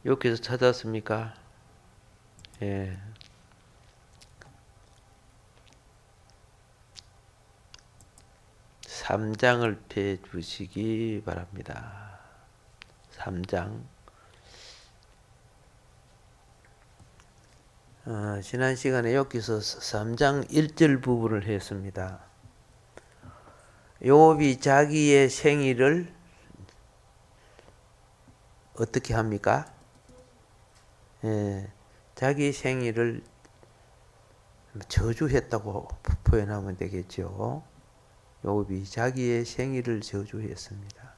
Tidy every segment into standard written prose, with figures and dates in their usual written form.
여기서 찾았습니까? 예. 삼장을 펴 주시기 바랍니다. 3장. 지난 시간에 여기서 3장 1절 부분을 했습니다. 욥이 자기의 생일을 어떻게 합니까? 자기 생일을 저주했다고 표현하면 되겠죠. 욥이 자기의 생일을 저주했습니다.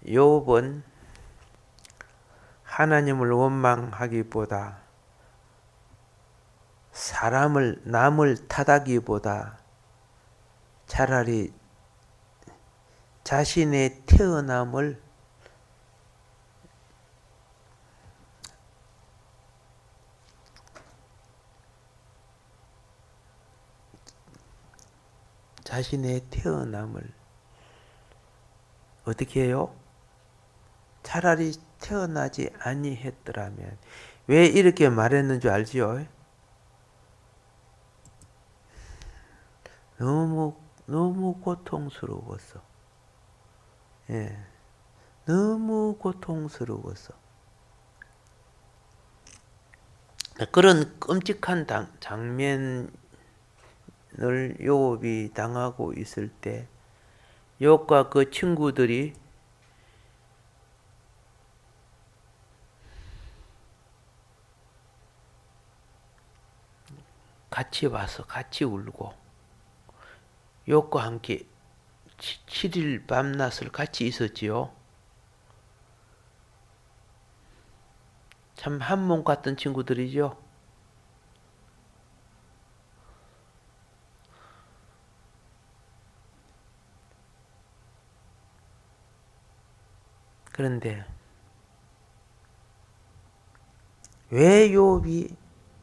욥은 하나님을 원망하기보다 남을 탓하기보다 차라리 자신의 태어남을 어떻게 해요? 차라리 태어나지 아니했더라면. 왜 이렇게 말했는 줄 알지요? 너무 고통스러웠어. 너무 고통스러웠어. 그런 끔찍한 장면을 욥이 당하고 있을 때 욥과 그 친구들이 같이 와서 같이 울고 욥과 함께 7일 밤낮을 같이 있었지요. 참 한 몸 같은 친구들이죠. 그런데 왜 욥이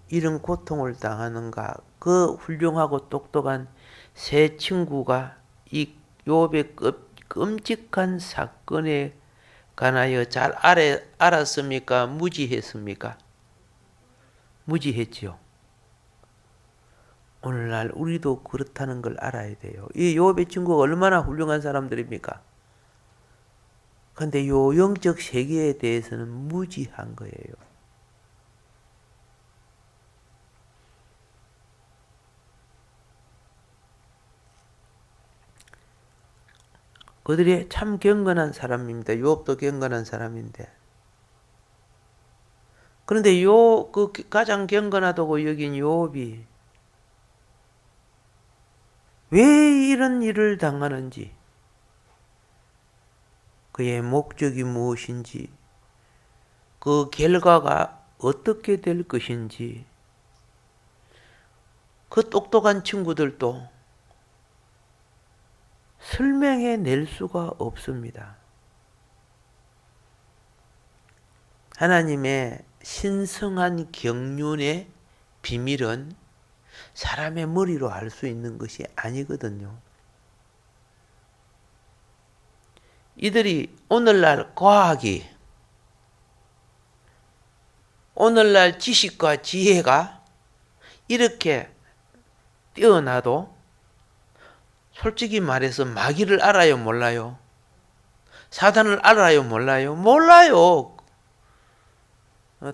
이런 고통을 당하는가? 그 훌륭하고 똑똑한 세 친구가 이 욥의 끔찍한 사건에 관하여 잘 알았습니까? 무지했습니까? 무지했지요. 오늘날 우리도 그렇다는 걸 알아야 돼요. 이 욥의 친구가 얼마나 훌륭한 사람들입니까? 근데 요 영적 세계에 대해서는 무지한 거예요. 그들이 참 경건한 사람입니다. 욥도 경건한 사람인데. 그런데 그 가장 경건하다고 여긴 욥이 왜 이런 일을 당하는지, 그의 목적이 무엇인지, 그 결과가 어떻게 될 것인지, 그 똑똑한 친구들도 설명해 낼 수가 없습니다. 하나님의 신성한 경륜의 비밀은 사람의 머리로 알 수 있는 것이 아니거든요. 이들이 오늘날 과학이, 오늘날 지식과 지혜가 이렇게 뛰어나도 솔직히 말해서 마귀를 알아요, 몰라요? 사단을 알아요, 몰라요? 몰라요.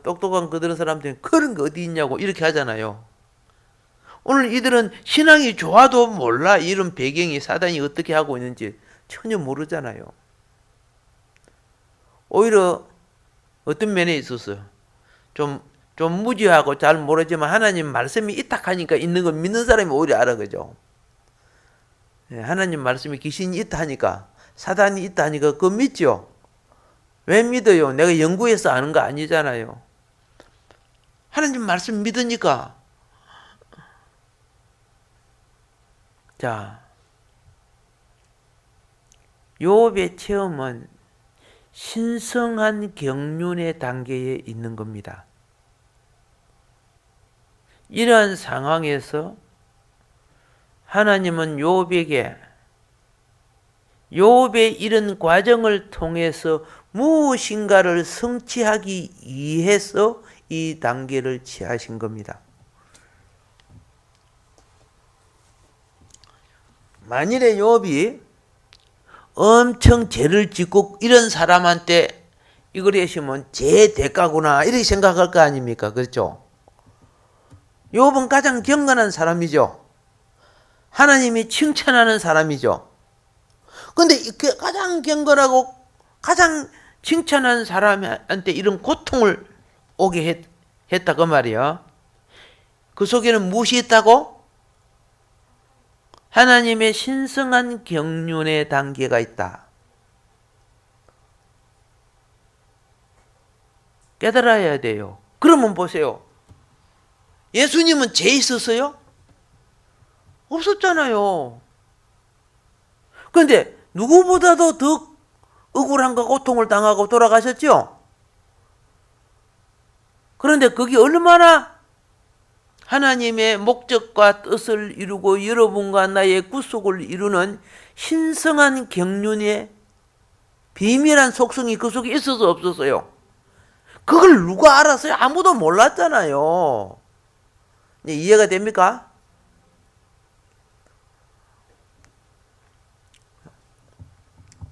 똑똑한 그들은 사람들이 그런 게 어디 있냐고 이렇게 하잖아요. 오늘 이들은 신앙이 좋아도 몰라. 이런 배경이 사단이 어떻게 하고 있는지 전혀 모르잖아요. 오히려 어떤 면에 있어서 좀 무지하고 잘 모르지만 하나님 말씀이 있다 하니까 있는 걸 믿는 사람이 오히려 알아, 그죠? 하나님 말씀이 귀신이 있다 하니까, 사단이 있다 하니까 그거 믿죠? 왜 믿어요? 내가 연구해서 아는 거 아니잖아요. 하나님 말씀 믿으니까. 자, 욥의 체험은 신성한 경륜의 단계에 있는 겁니다. 이러한 상황에서 하나님은 욥에게 욥의 이런 과정을 통해서 무엇인가를 성취하기 위해서 이 단계를 취하신 겁니다. 만일에 욥이 엄청 죄를 짓고 이런 사람한테 이걸 하시면 죄 대가구나 이렇게 생각할 거 아닙니까? 그렇죠? 욥은 가장 경건한 사람이죠. 하나님이 칭찬하는 사람이죠. 근데 가장 경건하고 가장 칭찬한 사람한테 이런 고통을 오게 했다 그 말이야. 그 속에는 무엇이 있다고? 하나님의 신성한 경륜의 단계가 있다. 깨달아야 돼요. 그러면 보세요. 예수님은 죄 있었어요? 없었잖아요. 그런데 누구보다도 더 억울함과 고통을 당하고 돌아가셨죠? 그런데 그게 얼마나 하나님의 목적과 뜻을 이루고 여러분과 나의 구속을 이루는 신성한 경륜의 비밀한 속성이 그 속에 있어서 없었어요. 그걸 누가 알았어요? 아무도 몰랐잖아요. 이해가 됩니까?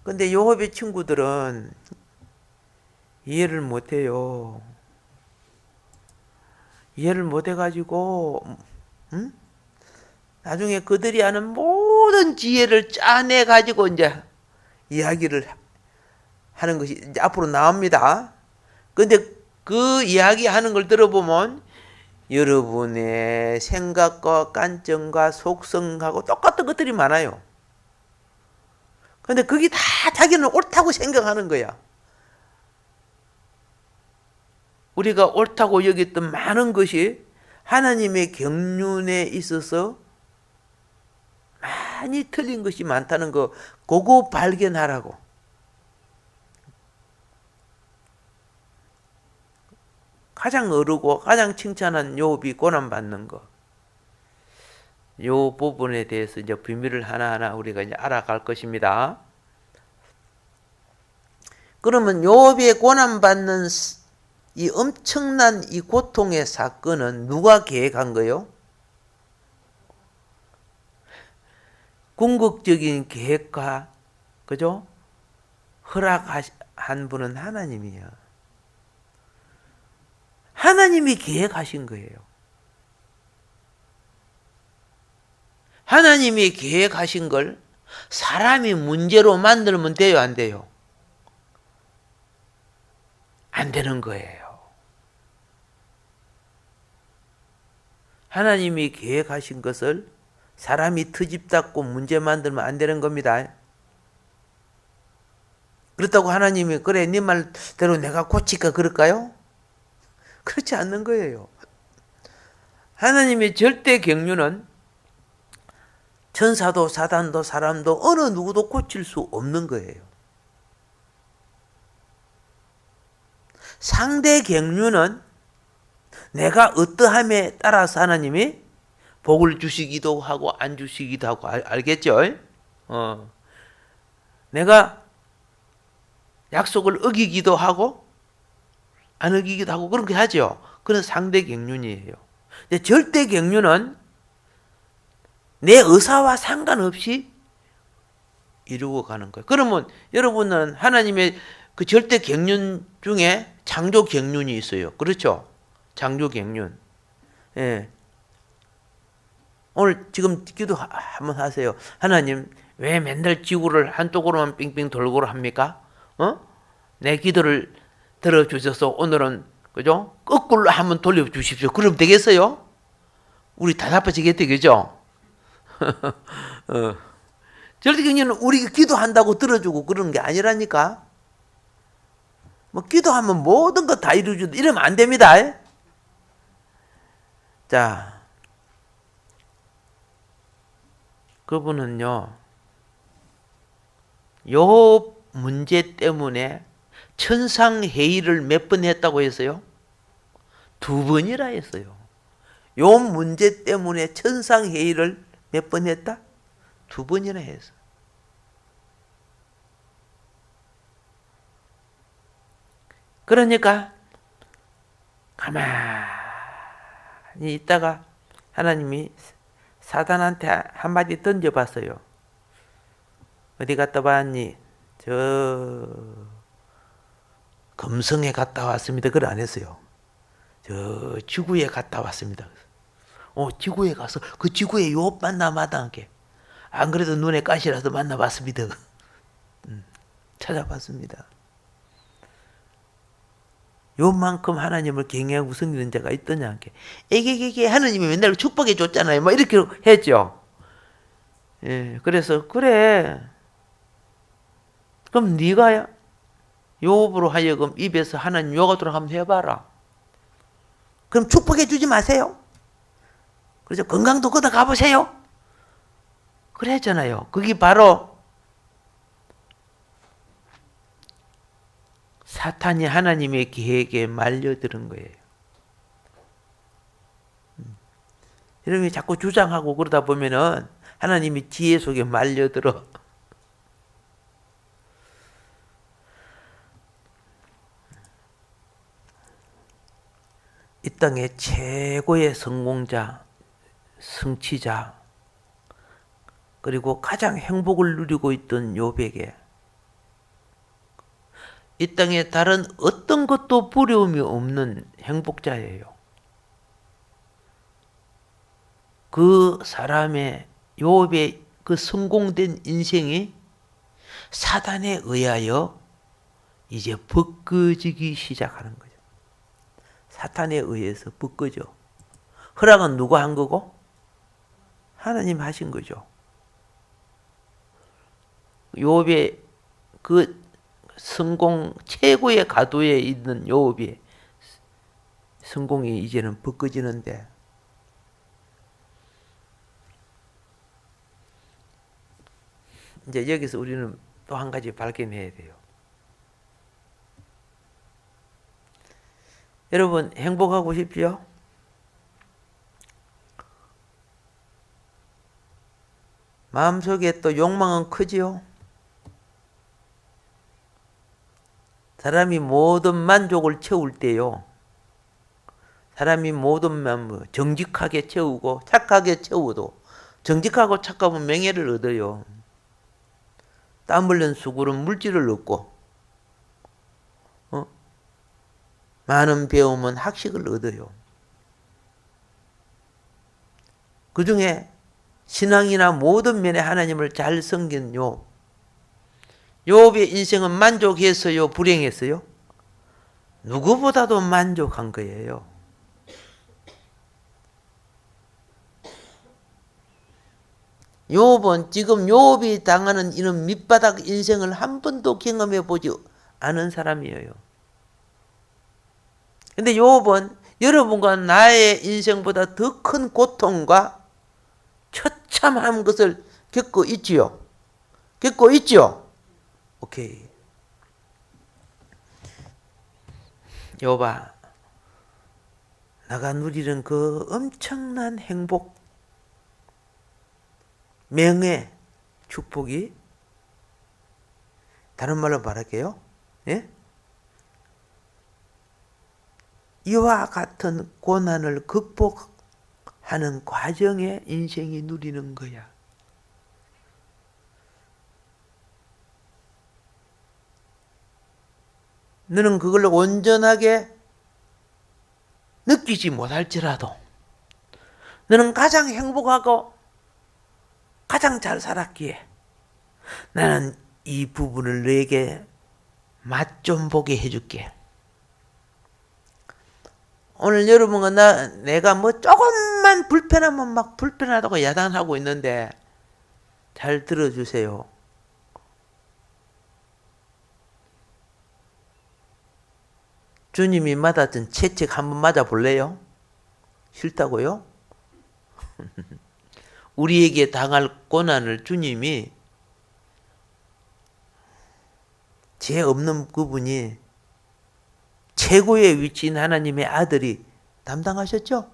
근데 욥의 친구들은 이해를 못해요. 이해를 못해가지고 나중에 그들이 하는 모든 지혜를 짜내가지고 이제 이야기를 하는 것이 이제 앞으로 나옵니다. 근데 그 이야기 하는 걸 들어보면 여러분의 생각과 관점과 속성하고 똑같은 것들이 많아요. 근데 그게 다 자기는 옳다고 생각하는 거야. 우리가 옳다고 여겼던 많은 것이 하나님의 경륜에 있어서 많이 틀린 것이 많다는 거, 그거 발견하라고. 가장 어르고 가장 칭찬한 욥이 고난받는 거. 요 부분에 대해서 이제 비밀을 하나하나 우리가 이제 알아갈 것입니다. 그러면 욥의 고난받는 이 엄청난 이 고통의 사건은 누가 계획한 거요? 궁극적인 계획과 그죠? 허락한 분은 하나님이에요. 하나님이 계획하신 거예요. 하나님이 계획하신 걸 사람이 문제로 만들면 돼요, 안 돼요? 안 되는 거예요. 하나님이 계획하신 것을 사람이 트집잡고 문제 만들면 안 되는 겁니다. 그렇다고 하나님이 그래 네 말대로 내가 고칠까 그럴까요? 그렇지 않는 거예요. 하나님의 절대 경륜은 천사도 사단도 사람도 어느 누구도 고칠 수 없는 거예요. 상대 경륜은 내가 어떠함에 따라서 하나님이 복을 주시기도 하고 안 주시기도 하고 알겠죠? 내가 약속을 어기기도 하고 안 어기기도 하고 그렇게 하죠. 그런 상대 경륜이에요. 근데 절대 경륜은 내 의사와 상관없이 이루어 가는 거예요. 그러면 여러분은 하나님의 그 절대 경륜 중에 창조 경륜이 있어요. 그렇죠? 창조 경륜. 예. 오늘 지금 기도 한번 하세요. 하나님, 왜 맨날 지구를 한쪽으로만 빙빙 돌고 합니까? 내 기도를 들어주셔서 오늘은, 그죠? 거꾸로 한번 돌려주십시오. 그럼 되겠어요? 우리 다 나빠지겠대, 그죠? 절대 경륜은 우리가 기도한다고 들어주고 그러는 게 아니라니까. 뭐, 기도하면 모든 것 다 이루어주다. 이러면 안 됩니다. 자. 그분은요, 요 문제 때문에 천상회의를 몇 번 했다고 했어요? 2번이라 했어요. 요 문제 때문에 천상회의를 몇 번 했다? 2번이나 했어. 그러니까 가만히 있다가 하나님이 사단한테 한마디 던져봤어요. 어디 갔다 왔니? 저 금성에 갔다 왔습니다. 그걸 안 했어요. 저 지구에 갔다 왔습니다. 지구에 가서 그 지구에 욥 만나 마땅하게 안 그래도 눈에 가시라도 만나봤습니다. 찾아봤습니다. 요만큼 하나님을 경외하고 섬기는 자가 있더냐 한 게. 에게게게 하나님이 맨날 축복해 줬잖아요. 뭐 이렇게 했죠. 예, 그래서 그래. 그럼 네가 욥으로 하여금 입에서 하나님 요구하도록 한번 해봐라. 그럼 축복해 주지 마세요. 그래서 건강도 걷어 가보세요. 그래 했잖아요. 그게 바로 사탄이 하나님의 계획에 말려드는 거예요. 여러분이 자꾸 주장하고 그러다 보면은 하나님이 지혜 속에 말려들어. 이 땅의 최고의 성공자, 성취자, 그리고 가장 행복을 누리고 있던 욥에게 이 땅에 다른 어떤 것도 부러움이 없는 행복자예요. 그 사람의 욥의 그 성공된 인생이 사단에 의하여 이제 벗겨지기 시작하는 거죠. 사탄에 의해서 벗겨져. 허락은 누가 한 거고? 하나님 하신 거죠. 욥의 그 성공 최고의 가도에 있는 욥의 성공이 이제는 벗겨지는데 이제 여기서 우리는 또 한 가지 발견해야 돼요. 여러분 행복하고 싶지요? 마음속에 또 욕망은 크지요? 사람이 모든 만족을 채울 때요. 사람이 모든 정직하게 채우고 착하게 채워도 정직하고 착하면 명예를 얻어요. 땀 흘린 수고는 물질을 얻고 많은 배움은 학식을 얻어요. 그 중에 신앙이나 모든 면에 하나님을 잘 섬긴 욥의 인생은 만족했어요? 불행했어요? 누구보다도 만족한 거예요. 욥은 지금 욥이 당하는 이런 밑바닥 인생을 한 번도 경험해 보지 않은 사람이에요. 근데 욥은 여러분과 나의 인생보다 더 큰 고통과 처참한 것을 겪고 있지요. 겪고 있죠. 오케이. 욥아, 나가 누리는 그 엄청난 행복, 명예, 축복이 다른 말로 말할게요. 예? 이와 같은 고난을 극복하는 과정에 인생이 누리는 거야. 너는 그걸 온전하게 느끼지 못할지라도 너는 가장 행복하고 가장 잘 살았기에 나는 이 부분을 너에게 맛 좀 보게 해줄게. 오늘 여러분과 내가 뭐 조금만 불편하면 막 불편하다고 야단하고 있는데 잘 들어주세요. 주님이 맞았던 채찍 한번 맞아볼래요? 싫다고요? 우리에게 당할 고난을 주님이 죄 없는 그분이 최고의 위치인 하나님의 아들이 담당하셨죠?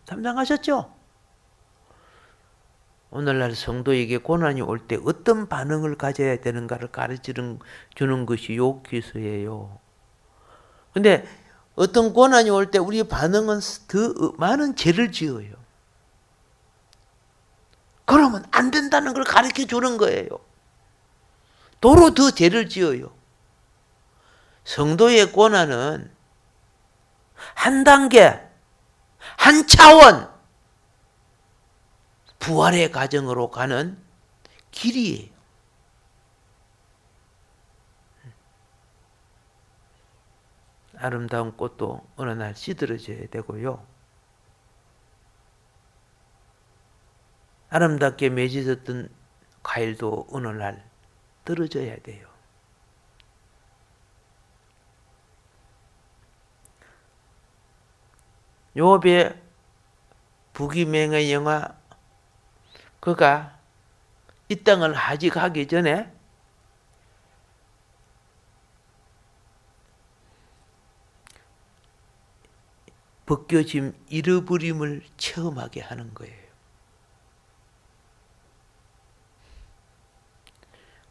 담당하셨죠? 오늘날 성도에게 고난이 올 때 어떤 반응을 가져야 되는가를 가르쳐주는 것이 욥기서예요. 근데 어떤 고난이 올 때 우리 반응은 더 많은 죄를 지어요. 그러면 안 된다는 걸 가르쳐 주는 거예요. 도로 더 죄를 지어요. 성도의 고난은 한 단계, 한 차원 부활의 과정으로 가는 길이에요. 아름다운 꽃도 어느 날 시들어져야 되고요. 아름답게 맺어졌던 과일도 어느 날 떨어져야 돼요. 욥의 부귀명예 영화, 그가 이 땅을 하직하기 전에 벗겨짐, 잃어버림을 체험하게 하는 거예요.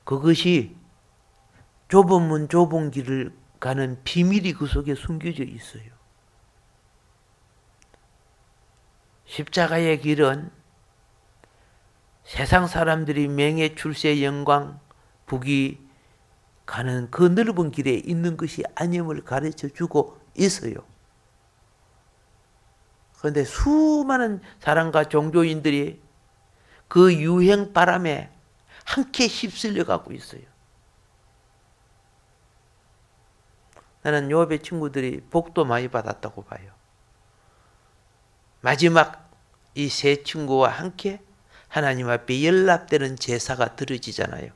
그것이 좁은 문 좁은 길을 가는 비밀이 그 속에 숨겨져 있어요. 십자가의 길은 세상 사람들이 명예, 출세, 영광, 부귀 가는 그 넓은 길에 있는 것이 아님을 가르쳐 주고 있어요. 그런데 수많은 사람과 종교인들이 그 유행 바람에 함께 휩쓸려 가고 있어요. 나는 욥의 친구들이 복도 많이 받았다고 봐요. 마지막 이 세 친구와 함께 하나님 앞에 연락되는 제사가 드려지잖아요.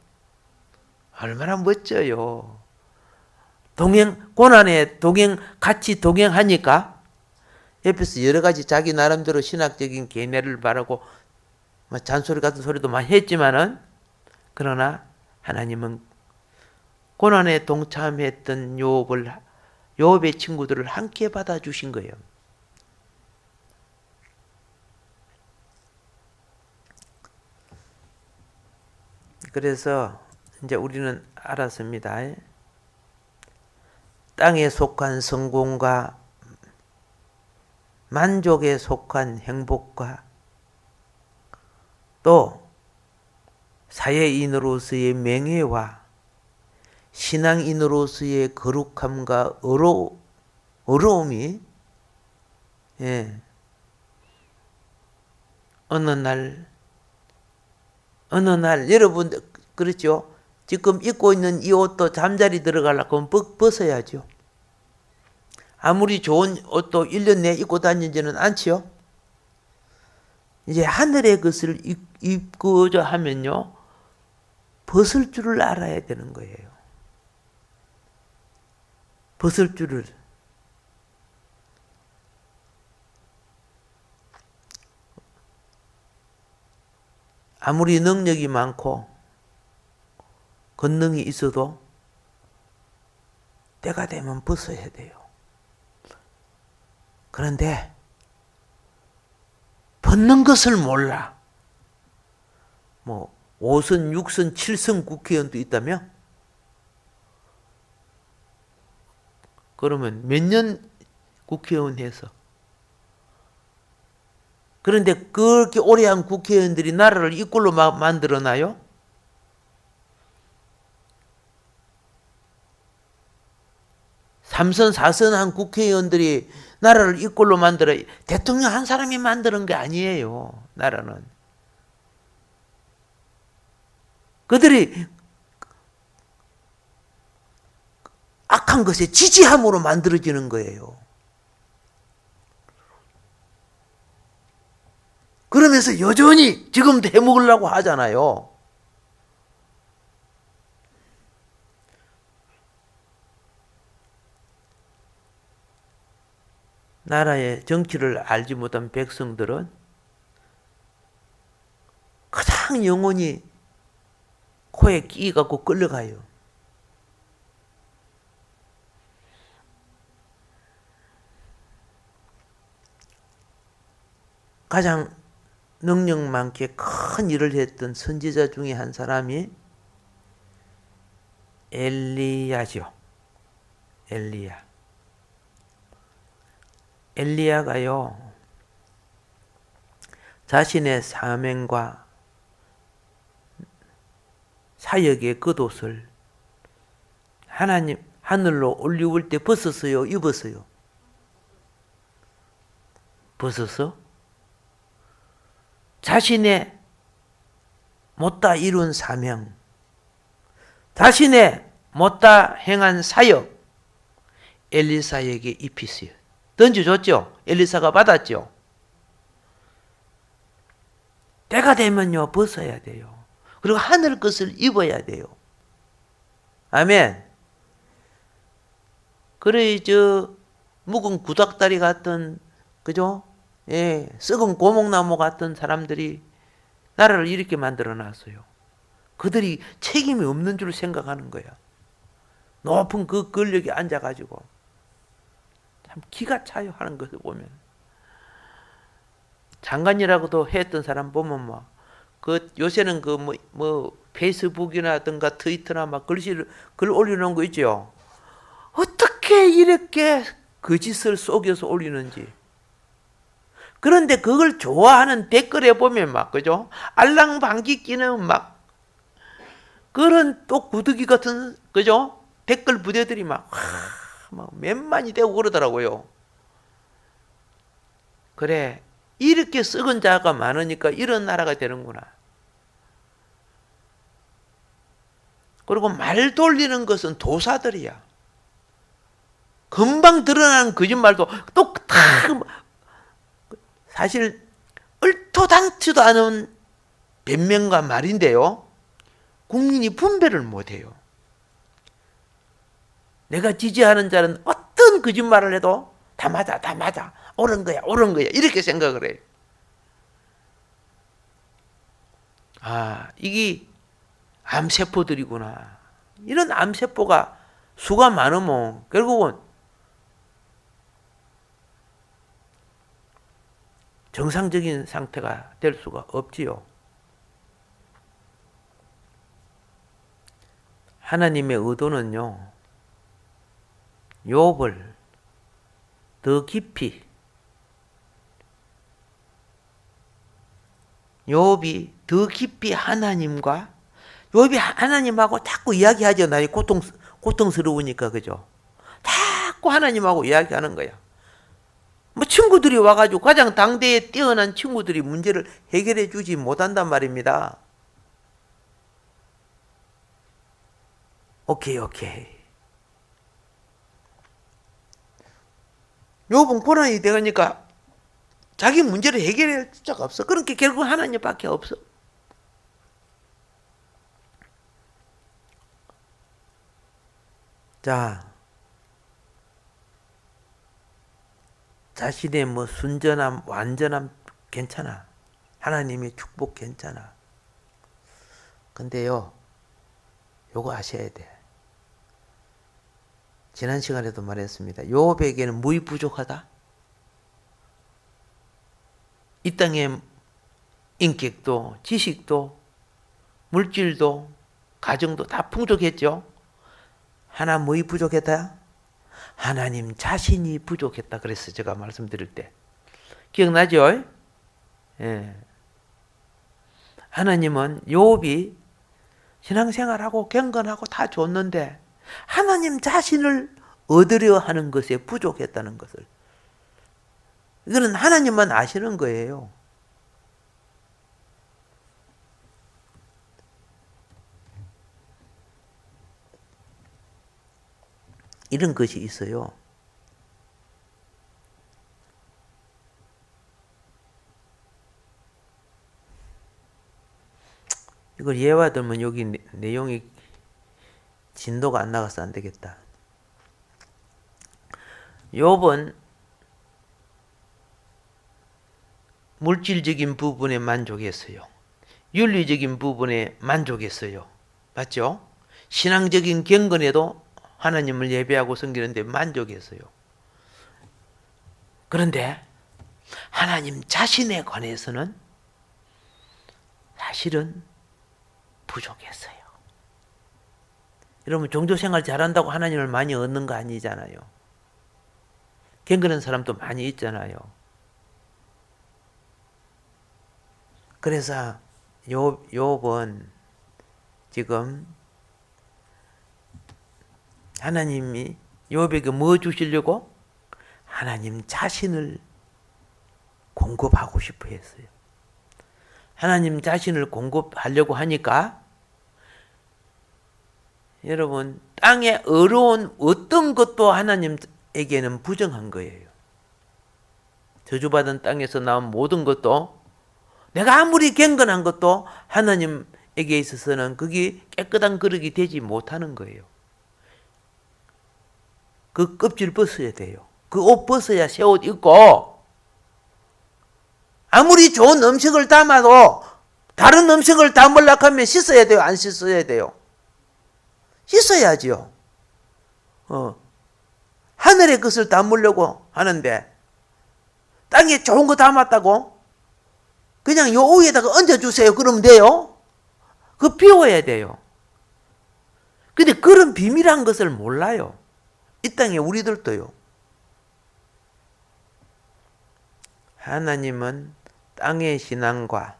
얼마나 멋져요. 고난에 같이 동행하니까 옆에서 여러 가지 자기 나름대로 신학적인 계뇌를 바라고 잔소리 같은 소리도 많이 했지만은, 그러나 하나님은 고난에 동참했던 욥의 친구들을 함께 받아주신 거예요. 그래서 이제 우리는 알았습니다. 땅에 속한 성공과 만족에 속한 행복과 또 사회인으로서의 명예와 신앙인으로서의 거룩함과 어려움이 어느 날 여러분 그렇죠? 지금 입고 있는 이 옷도 잠자리 들어가려고 벗어야죠. 아무리 좋은 옷도 1년 내에 입고 다니지는 않지요. 이제 하늘의 것을 입고자 하면요, 벗을 줄을 알아야 되는 거예요. 벗을 줄을. 아무리 능력이 많고 권능이 있어도 때가 되면 벗어야 돼요. 그런데 벗는 것을 몰라. 5선, 6선, 7선 국회의원도 있다며? 그러면 몇 년 국회의원 해서? 그런데 그렇게 오래 한 국회의원들이 나라를 이 꼴로 만들어놔요? 삼선, 4선 한 국회의원들이 나라를 이 꼴로 만들어, 대통령 한 사람이 만드는 게 아니에요, 나라는. 그들이 악한 것에 지지함으로 만들어지는 거예요. 그러면서 여전히 지금도 해먹으려고 하잖아요. 나라의 정치를 알지 못한 백성들은 가장 영혼이 코에 끼갖고 끌려가요. 가장 능력 많게 큰 일을 했던 선지자 중에 한 사람이 엘리야죠. 엘리야. 엘리야가요, 자신의 사명과 사역의 겉옷을 하나님 하늘로 올리울 때 벗었어요? 입었어요? 벗어서 자신의 못다 이룬 사명, 자신의 못다 행한 사역, 엘리사에게 입히세요. 던져줬죠? 엘리사가 받았죠? 때가 되면요, 벗어야 돼요. 그리고 하늘 것을 입어야 돼요. 아멘. 그래, 묵은 구닥다리 같은, 그죠? 예, 썩은 고목나무 같은 사람들이 나라를 이렇게 만들어 놨어요. 그들이 책임이 없는 줄 생각하는 거야. 높은 그 권력에 앉아가지고. 참 기가 차요, 하는 것을 보면. 장관이라고도 했던 사람 보면 요새는 페이스북이나든가 트위터나 글 올려놓은 거 있죠. 어떻게 이렇게 거짓을 속여서 올리는지. 그런데 그걸 좋아하는 댓글에 보면 그죠? 알랑방귀 끼는 그런 또 구더기 같은, 그죠? 댓글 부대들이 몇만이 되고 그러더라고요. 그래, 이렇게 썩은 자가 많으니까 이런 나라가 되는구나. 그리고 말 돌리는 것은 도사들이야. 금방 드러나는 거짓말도 또 사실 얼토당치도 않은 변명과 말인데요, 국민이 분별을 못해요. 내가 지지하는 자는 어떤 거짓말을 해도 다 맞아, 다 맞아, 옳은 거야, 옳은 거야, 이렇게 생각을 해요. 이게 암세포들이구나. 이런 암세포가 수가 많으면 결국은 정상적인 상태가 될 수가 없지요. 하나님의 의도는요, 욥을 더 깊이, 욥이 더 깊이 욥이 하나님하고 자꾸 이야기하죠. 나이 고통스러우니까, 그죠? 자꾸 하나님하고 이야기하는 거야. 친구들이 와가지고 가장 당대에 뛰어난 친구들이 문제를 해결해 주지 못한단 말입니다. 오케이. 욥은 고난이 되니까 자기 문제를 해결할 자가 없어. 그러니까 결국 하나님밖에 없어. 자, 자신의 순전함, 완전함 괜찮아. 하나님의 축복 괜찮아. 근데요, 요거 아셔야 돼. 지난 시간에도 말했습니다. 욥에게는 무이 부족하다. 이 땅의 인격도, 지식도, 물질도, 가정도 다 풍족했죠. 하나 무이 부족했다? 하나님 자신이 부족했다 그랬어요. 제가 말씀드릴 때. 기억나죠? 예. 하나님은 욥이 신앙생활하고 경건하고 다 좋는데 하나님 자신을 얻으려 하는 것에 부족했다는 것을. 이거는 하나님만 아시는 거예요. 이런 것이 있어요. 이걸 예화 들면 여기 내용이 진도가 안 나가서 안 되겠다. 욥은 물질적인 부분에 만족했어요. 윤리적인 부분에 만족했어요. 맞죠? 신앙적인 경건에도 하나님을 예배하고 섬기는데 만족했어요. 그런데 하나님 자신에 관해서는 사실은 부족했어요. 여러분 종교생활 잘한다고 하나님을 많이 얻는 거 아니잖아요. 경건한 사람도 많이 있잖아요. 그래서 욥은 지금 하나님이 욥에게 뭐 주시려고? 하나님 자신을 공급하고 싶어 했어요. 하나님 자신을 공급하려고 하니까 여러분 땅에 어려운 어떤 것도 하나님에게는 부정한 거예요. 저주받은 땅에서 나온 모든 것도 내가 아무리 경건한 것도 하나님에게 있어서는 그게 깨끗한 그릇이 되지 못하는 거예요. 그 껍질 벗어야 돼요. 그 옷 벗어야 새 옷 입고 아무리 좋은 음식을 담아도 다른 음식을 담으려고 하면 씻어야 돼요? 안 씻어야 돼요? 씻어야죠. 하늘의 것을 담으려고 하는데 땅에 좋은 거 담았다고? 그냥 요 위에다가 얹어주세요. 그러면 돼요? 그거 비워야 돼요. 근데 그런 비밀한 것을 몰라요. 이 땅에 우리들도요. 하나님은 땅의 신앙과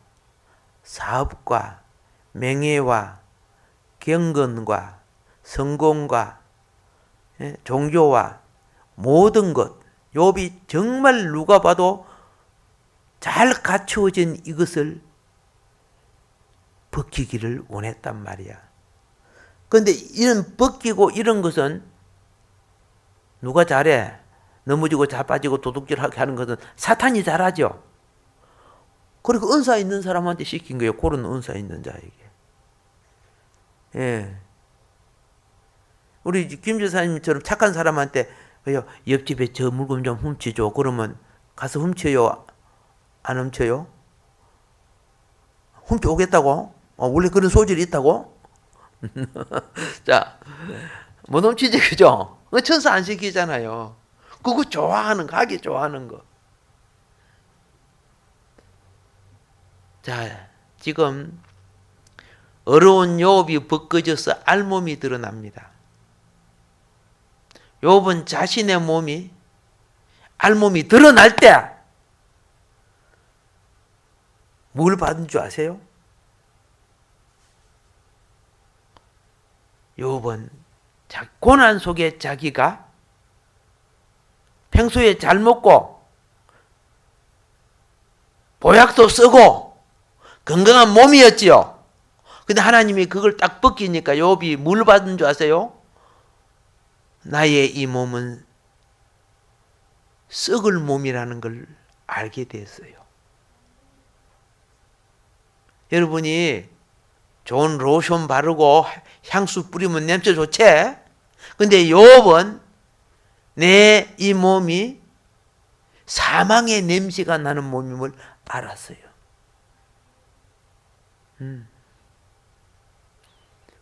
사업과 명예와 경건과 성공과 종교와 모든 것, 욥이 정말 누가 봐도 잘 갖추어진 이것을 벗기기를 원했단 말이야. 그런데 이런 벗기고 이런 것은 누가 잘해? 넘어지고 자빠지고 도둑질하게 하는 것은 사탄이 잘하죠. 그리고 은사 있는 사람한테 시킨 거예요. 그런 은사 있는 자에게. 예. 우리 김 지사님처럼 착한 사람한테 옆집에 저 물건 좀 훔치죠. 그러면 가서 훔쳐요? 안 훔쳐요? 훔쳐오겠다고? 원래 그런 소질이 있다고? 자, 못 훔치지, 그죠? 천사 안 시키잖아요. 그거 좋아하는 거, 하기 좋아하는 거. 자, 지금 어려운 욥이 벗겨져서 알몸이 드러납니다. 욥은 자신의 몸이 알몸이 드러날 때 뭘 받은 줄 아세요? 욥은 고난 속에 자기가 평소에 잘 먹고 보약도 쓰고 건강한 몸이었지요. 근데 하나님이 그걸 딱 벗기니까 욥이 뭘 받은 줄 아세요? 나의 이 몸은 썩을 몸이라는 걸 알게 됐어요. 여러분이 좋은 로션 바르고 향수 뿌리면 냄새 좋지? 근데 욥은 내 이 몸이 사망의 냄새가 나는 몸임을 알았어요.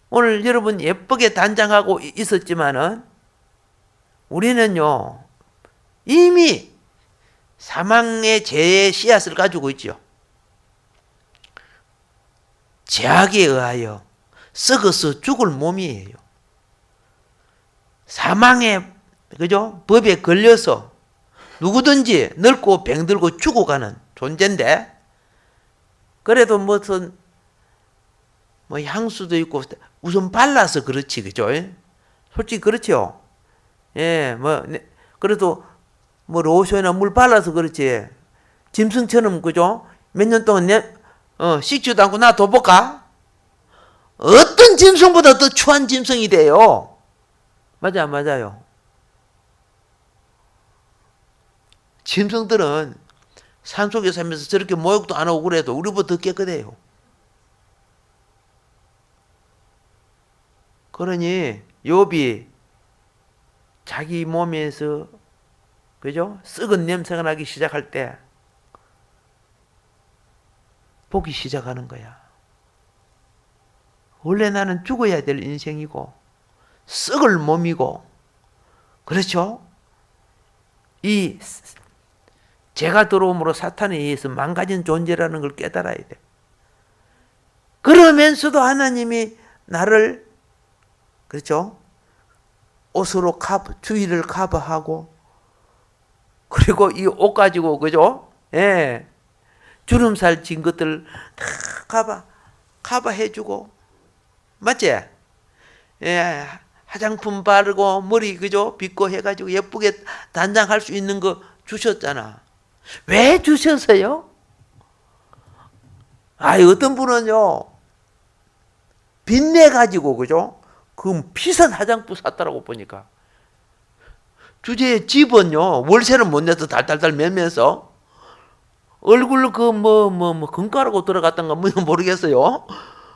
오늘 여러분 예쁘게 단장하고 있었지만은 우리는요 이미 사망의 죄의 씨앗을 가지고 있죠. 죄악에 의하여 썩어서 죽을 몸이에요. 사망의 그죠? 법에 걸려서 누구든지 늙고 병들고 죽어가는 존재인데 그래도 무슨 뭐 향수도 있고 우선 발라서 그렇지 그죠? 솔직히 그렇죠. 예, 뭐 그래도 뭐 로션이나 물 발라서 그렇지. 짐승처럼 그죠? 몇 년 동안 씻지도 않고 놔둬볼까? 어떤 짐승보다 더 추한 짐승이 돼요. 맞아, 안 맞아요? 짐승들은 산속에 살면서 저렇게 모욕도 안 하고 그래도 우리보다 더 깨끗해요. 그러니 욥이 자기 몸에서 그죠? 썩은 냄새가 나기 시작할 때 보기 시작하는 거야. 원래 나는 죽어야 될 인생이고 썩을 몸이고 그렇죠? 이 죄가 들어옴으로 사탄에 의해서 망가진 존재라는 걸 깨달아야 돼. 그러면서도 하나님이 나를, 그렇죠? 옷으로 주위를 커버하고, 그리고 이 옷 가지고, 그죠? 예. 주름살 진 것들 다 커버해주고, 맞지? 예. 화장품 바르고, 머리, 그죠? 빗고 해가지고 예쁘게 단장할 수 있는 거 주셨잖아. 왜 주셨어요? 어떤 분은요, 빚내가지고, 그죠? 그 비싼 화장품 샀다라고 보니까. 주제에 집은요, 월세는 못 내서 달달달 매면서, 얼굴 금가루고 들어갔던가 모르겠어요.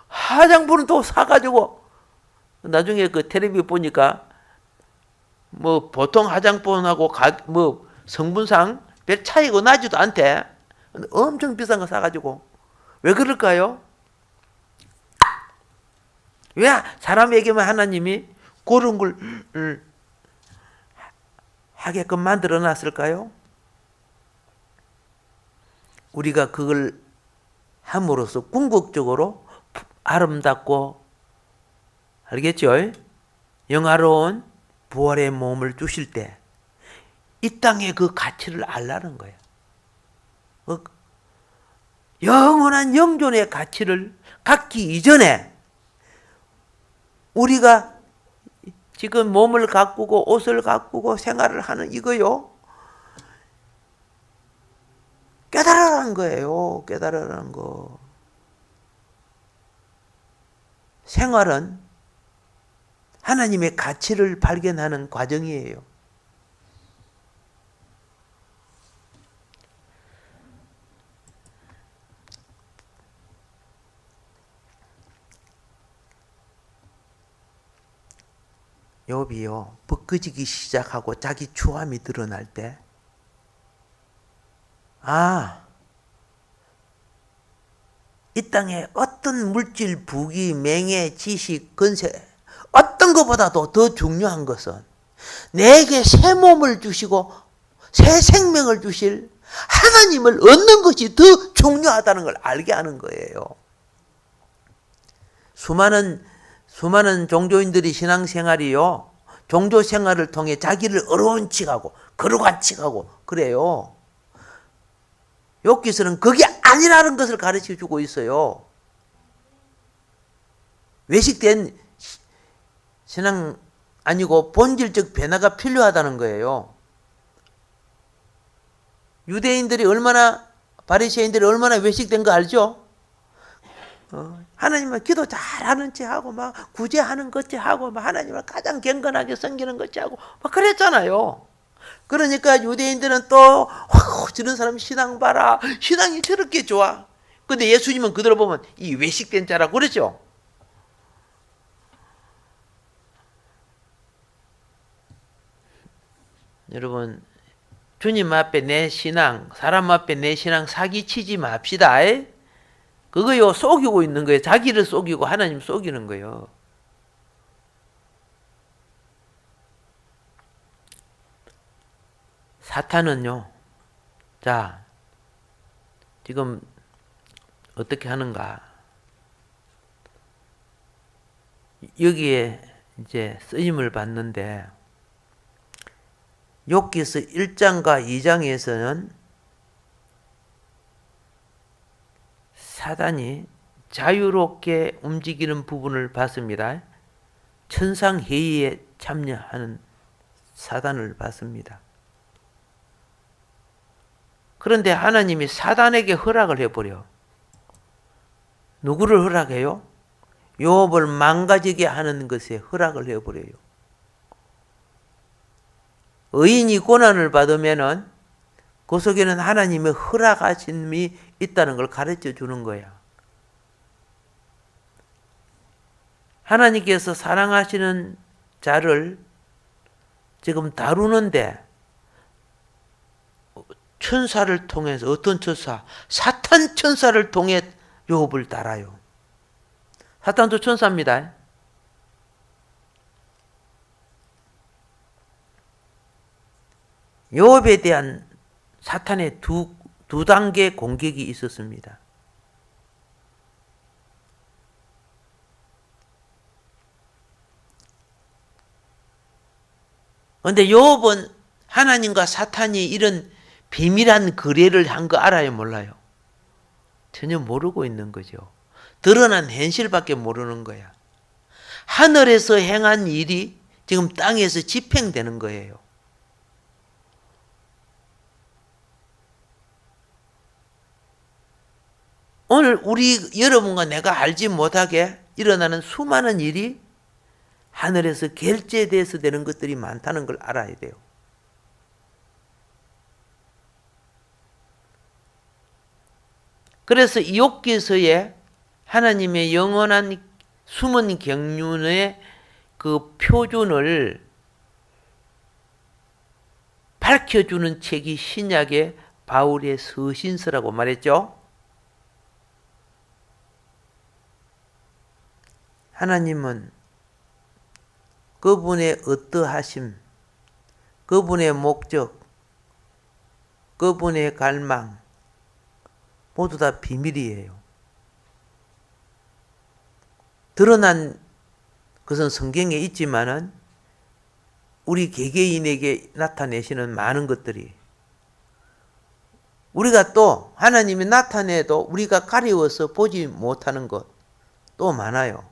화장품은 또 사가지고, 나중에 그 텔레비 보니까, 보통 화장품하고 성분상 별 차이가 나지도 않대. 엄청 비싼 거 사가지고. 왜 그럴까요? 왜 사람에게만 하나님이 그런 걸 하게끔 만들어 놨을까요? 우리가 그걸 함으로써 궁극적으로 아름답고, 알겠죠? 영화로운 부활의 몸을 주실 때 이 땅의 그 가치를 알라는 거예요. 영원한 영존의 가치를 갖기 이전에 우리가 지금 몸을 가꾸고 옷을 가꾸고 생활을 하는 이거요, 깨달으라는 거예요. 깨달으라는 거. 생활은 하나님의 가치를 발견하는 과정이에요. 욥이요, 벗겨지기 시작하고 자기 추함이 드러날 때, 이 땅에 어떤 물질, 부귀, 명예, 지식, 건세, 어떤 것보다도 더 중요한 것은 내게 새 몸을 주시고 새 생명을 주실 하나님을 얻는 것이 더 중요하다는 걸 알게 하는 거예요. 수많은 종교인들이 신앙생활이요, 종교생활을 통해 자기를 어려운 척하고 거룩한 척하고 그래요. 욥기서는 그게 아니라는 것을 가르쳐주고 있어요. 외식된 신앙 아니고 본질적 변화가 필요하다는 거예요. 바리새인들이 얼마나 외식된 거 알죠? 하나님은 기도 잘하는 체 하고 구제하는 것체 하고 하나님을 가장 경건하게 섬기는 것체 하고 그랬잖아요. 그러니까 유대인들은 또 저런 사람 신앙 봐라, 신앙이 저렇게 좋아. 근데 예수님은 그들을 보면 이 외식된 자라고 그러죠. 여러분, 주님 앞에 내 신앙, 사람 앞에 내 신앙 사기치지 맙시다. 그거요, 속이고 있는 거예요. 자기를 속이고 하나님 속이는 거예요. 사탄은요, 자, 지금 어떻게 하는가? 여기에 이제 쓰임을 받는데, 욥기서 1장과 2장에서는 사단이 자유롭게 움직이는 부분을 봤습니다. 천상회의에 참여하는 사단을 봤습니다. 그런데 하나님이 사단에게 허락을 해버려. 누구를 허락해요? 욥을 망가지게 하는 것에 허락을 해버려요. 의인이 고난을 받으면은 그 속에는 하나님의 허락하심이 있다는 걸 가르쳐 주는 거야. 하나님께서 사랑하시는 자를 지금 다루는데 천사를 통해서, 어떤 천사? 사탄 천사를 통해 욥을 달아요. 사탄도 천사입니다. 욥에 대한 사탄의 두 단계 공격이 있었습니다. 근데 욥은 하나님과 사탄이 이런 비밀한 거래를 한 거 알아요, 몰라요? 전혀 모르고 있는 거죠. 드러난 현실밖에 모르는 거야. 하늘에서 행한 일이 지금 땅에서 집행되는 거예요. 오늘 우리 여러분과 내가 알지 못하게 일어나는 수많은 일이 하늘에서 결제돼서 되는 것들이 많다는 걸 알아야 돼요. 그래서 이 욥기서에 하나님의 영원한 숨은 경륜의 그 표준을 밝혀주는 책이 신약의 바울의 서신서라고 말했죠. 하나님은 그분의 어떠하심, 그분의 목적, 그분의 갈망 모두 다 비밀이에요. 드러난 것은 성경에 있지만은 우리 개개인에게 나타내시는 많은 것들이 우리가 또 하나님이 나타내도 우리가 가려워서 보지 못하는 것 또 많아요.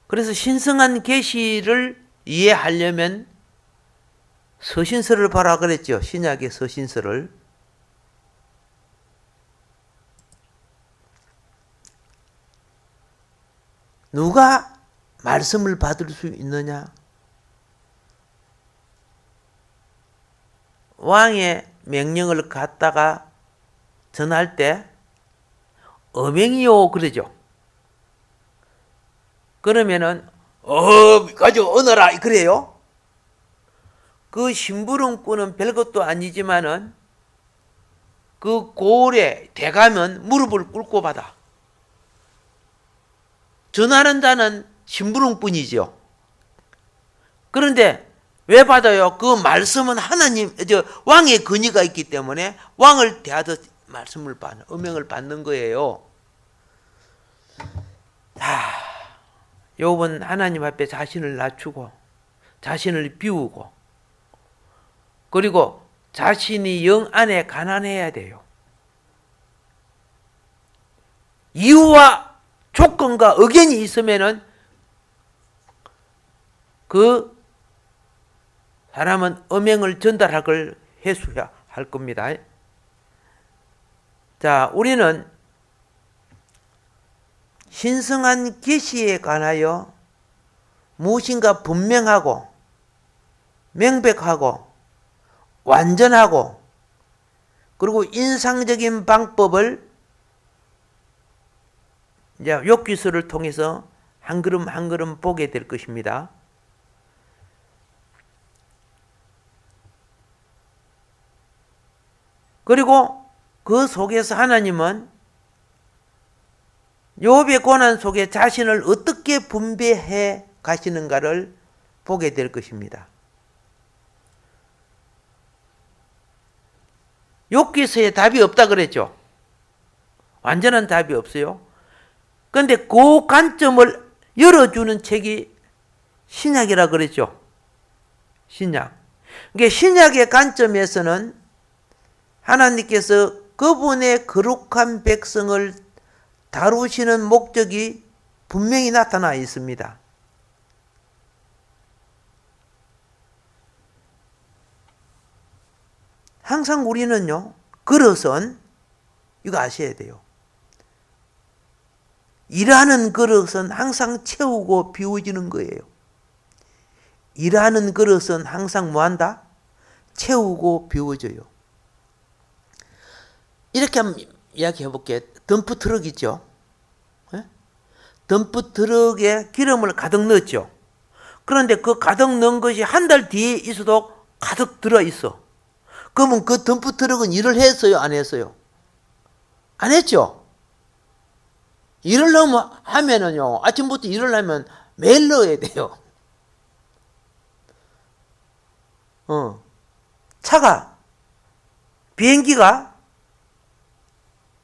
그래서 신성한 계시를 이해하려면 서신서를 봐라 그랬죠. 신약의 서신서를. 누가 말씀을 받을 수 있느냐? 왕의 명령을 갖다가 전할 때 어명이요 그러죠. 그러면은 가지고 언어라 그래요. 그 심부름꾼은 별것도 아니지만은 그 고을에 대가면 무릎을 꿇고 받아. 전하는 자는 심부름꾼이죠. 그런데 왜 받아요? 그 말씀은 왕의 권위가 있기 때문에 왕을 대하듯 말씀을 받는, 어명을 받는 거예요. 욥은 하나님 앞에 자신을 낮추고 자신을 비우고 그리고 자신이 영 안에 가난해야 돼요. 이유와 조건과 의견이 있으면은 그 사람은 어명을 전달할 걸 해줘야 할 겁니다. 자, 우리는 신성한 계시에 관하여 무엇인가 분명하고 명백하고 완전하고 그리고 인상적인 방법을 이제 욥기서를 통해서 한 걸음 한 걸음 보게 될 것입니다. 그리고 그 속에서 하나님은 욥의 고난 속에 자신을 어떻게 분배해 가시는가를 보게 될 것입니다. 욥기서에 답이 없다 그랬죠. 완전한 답이 없어요. 그런데 그 관점을 열어주는 책이 신약이라 그랬죠. 신약. 그러니까 신약의 관점에서는 하나님께서 그분의 거룩한 백성을 다루시는 목적이 분명히 나타나 있습니다. 항상 우리는요, 그릇은 이거 아셔야 돼요. 일하는 그릇은 항상 채우고 비워지는 거예요. 일하는 그릇은 항상 뭐한다? 채우고 비워져요. 이렇게 한번 이야기해 볼게요. 덤프 트럭 있죠? 덤프 트럭에 기름을 가득 넣었죠. 그런데 그 가득 넣은 것이 한 달 뒤에 있어도 가득 들어 있어. 그러면 그 덤프 트럭은 일을 했어요? 안 했어요? 안 했죠? 일을 하면은요, 아침부터 일을 하면 매일 넣어야 돼요. 차가, 비행기가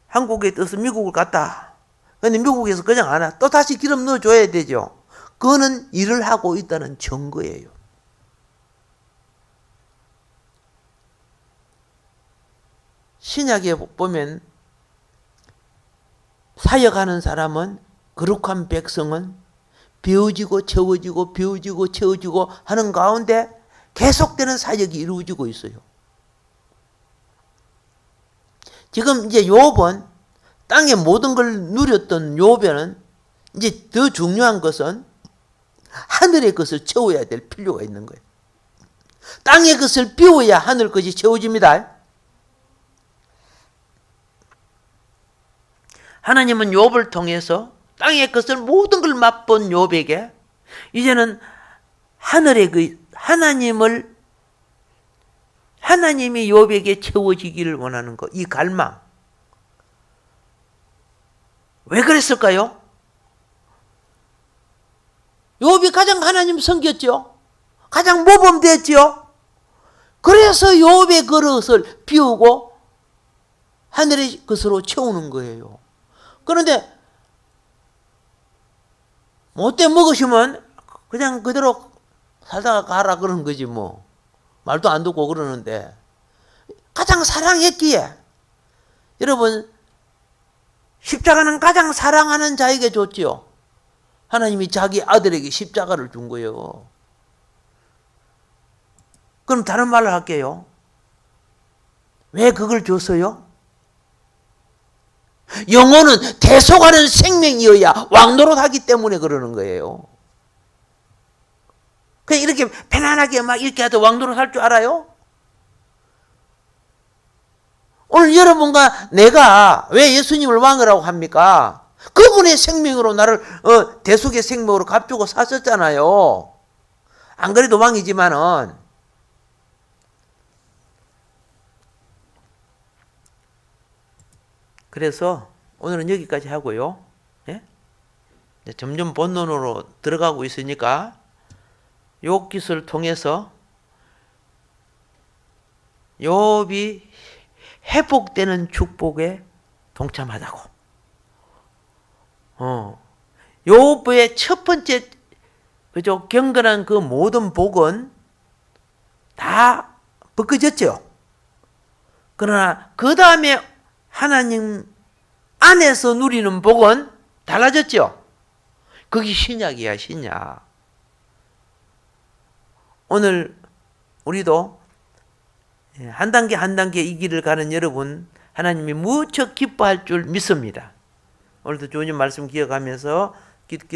한국에 떠서 미국을 갔다. 근데 미국에서 그냥 안 와. 또 다시 기름 넣어줘야 되죠. 그거는 일을 하고 있다는 증거예요. 신약에 보면 사역하는 사람은, 거룩한 백성은 비워지고 채워지고 비워지고 채워지고 하는 가운데 계속되는 사역이 이루어지고 있어요. 지금 이제 욥은 땅의 모든 걸 누렸던 욥에는 이제 더 중요한 것은 하늘의 것을 채워야 될 필요가 있는 거예요. 땅의 것을 비워야 하늘 것이 채워집니다. 하나님은 욥을 통해서 땅의 것을 모든 걸 맛본 욥에게 이제는 하늘의 그 하나님이 욥에게 채워지기를 원하는 것, 이 갈망. 왜 그랬을까요? 욥이 가장 하나님 섬겼죠. 가장 모범됐죠. 그래서 욥의 그릇을 비우고 하늘의 것으로 채우는 거예요. 그런데 못돼 먹으시면 그냥 그대로 살다가 가라 그러는 거지 뭐. 말도 안 듣고 그러는데 가장 사랑했기에, 여러분 십자가는 가장 사랑하는 자에게 줬지요. 하나님이 자기 아들에게 십자가를 준 거예요. 그럼 다른 말을 할게요. 왜 그걸 줬어요? 영혼은 대속하는 생명이어야 왕노릇하기 때문에 그러는 거예요. 그냥 이렇게 편안하게 막 이렇게 해도 왕노릇할 줄 알아요? 오늘 여러분과 내가 왜 예수님을 왕이라고 합니까? 그분의 생명으로 나를 대속의 생명으로 값주고 사셨잖아요. 안 그래도 왕이지만은. 그래서 오늘은 여기까지 하고요. 예? 점점 본론으로 들어가고 있으니까 욥기서를 통해서 욥이 회복되는 축복에 동참하다고. 욥의 첫 번째 그죠 경건한 그 모든 복은 다 벗겨졌죠. 그러나 그 다음에 하나님 안에서 누리는 복은 달라졌죠. 그게 신약이야, 신약. 오늘 우리도 한 단계 한 단계 이 길을 가는 여러분, 하나님이 무척 기뻐할 줄 믿습니다. 오늘도 주님 말씀 기억하면서 기도